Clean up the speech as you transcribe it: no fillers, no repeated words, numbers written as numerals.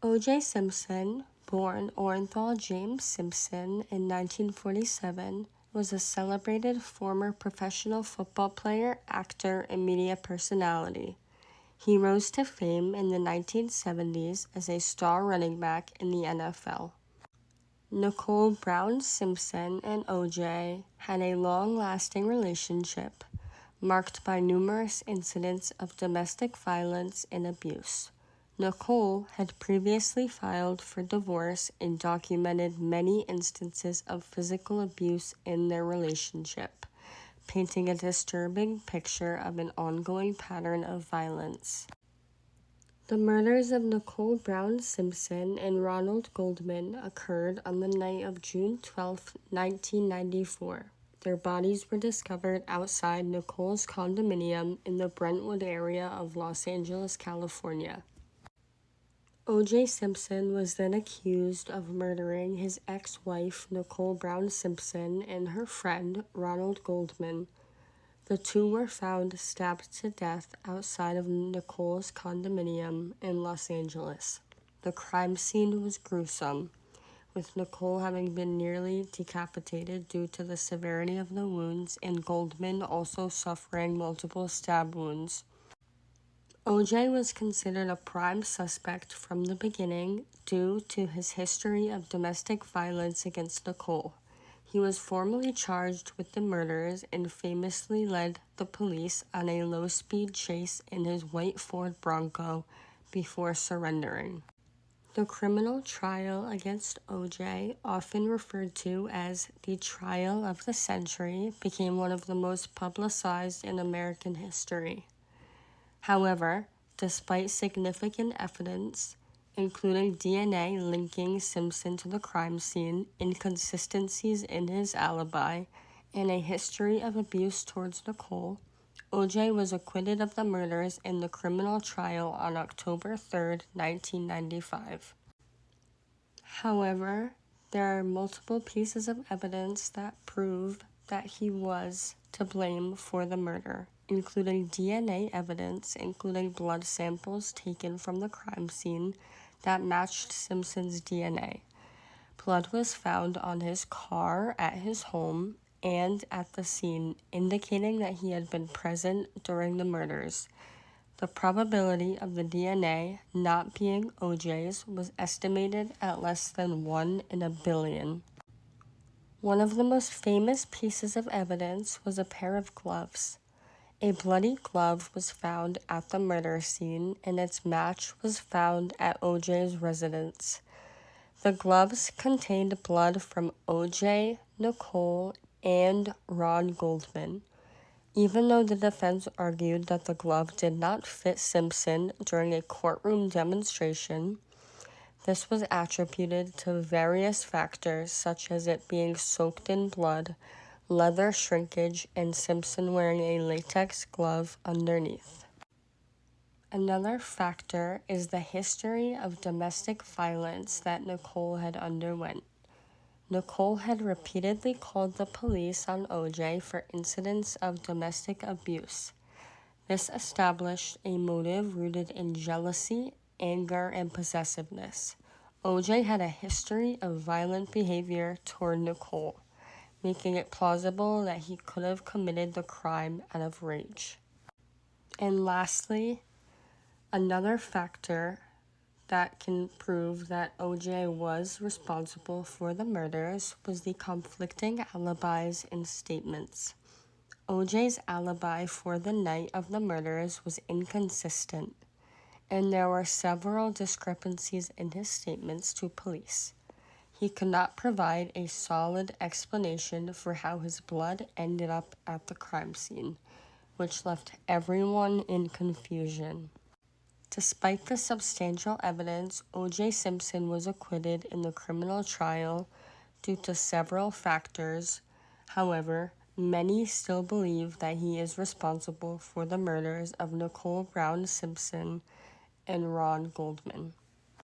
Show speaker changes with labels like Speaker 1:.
Speaker 1: OJ Simpson, born Orenthal James Simpson in 1947, was a celebrated former professional football player, actor, and media personality. He rose to fame in the 1970s as a star running back in the NFL. Nicole Brown Simpson and OJ had a long-lasting relationship, marked by numerous incidents of domestic violence and abuse. Nicole had previously filed for divorce and documented many instances of physical abuse in their relationship, painting a disturbing picture of an ongoing pattern of violence. The murders of Nicole Brown Simpson and Ronald Goldman occurred on the night of June 12, 1994. Their bodies were discovered outside Nicole's condominium in the Brentwood area of Los Angeles, California. OJ Simpson was then accused of murdering his ex-wife Nicole Brown Simpson and her friend Ronald Goldman. The two were found stabbed to death outside of Nicole's condominium in Los Angeles. The crime scene was gruesome, with Nicole having been nearly decapitated due to the severity of the wounds and Goldman also suffering multiple stab wounds. OJ was considered a prime suspect from the beginning due to his history of domestic violence against Nicole. He was formally charged with the murders and famously led the police on a low-speed chase in his white Ford Bronco before surrendering. The criminal trial against OJ, often referred to as the trial of the century, became one of the most publicized in American history. However, despite significant evidence, including DNA linking Simpson to the crime scene, inconsistencies in his alibi, and a history of abuse towards Nicole, OJ was acquitted of the murders in the criminal trial on October 3, 1995. However, there are multiple pieces of evidence that prove that he was to blame for the murder, including DNA evidence, including blood samples taken from the crime scene that matched Simpson's DNA. Blood was found on his car at his home and at the scene, indicating that he had been present during the murders. The probability of the DNA not being OJ's was estimated at less than 1 in a billion. One of the most famous pieces of evidence was a pair of gloves. A bloody glove was found at the murder scene, and its match was found at OJ's residence. The gloves contained blood from OJ, Nicole, and Ron Goldman. Even though the defense argued that the glove did not fit Simpson during a courtroom demonstration, this was attributed to various factors such as it being soaked in blood, leather shrinkage, and Simpson wearing a latex glove underneath. Another factor is the history of domestic violence that Nicole had underwent. Nicole had repeatedly called the police on OJ for incidents of domestic abuse. This established a motive rooted in jealousy, anger, and possessiveness. OJ had a history of violent behavior toward Nicole, making it plausible that he could have committed the crime out of rage. And lastly, another factor that can prove that OJ was responsible for the murders was the conflicting alibis and statements. OJ's alibi for the night of the murders was inconsistent, and there were several discrepancies in his statements to police. He could not provide a solid explanation for how his blood ended up at the crime scene, which left everyone in confusion. Despite the substantial evidence, OJ Simpson was acquitted in the criminal trial due to several factors. However, many still believe that he is responsible for the murders of Nicole Brown Simpson and Ron Goldman.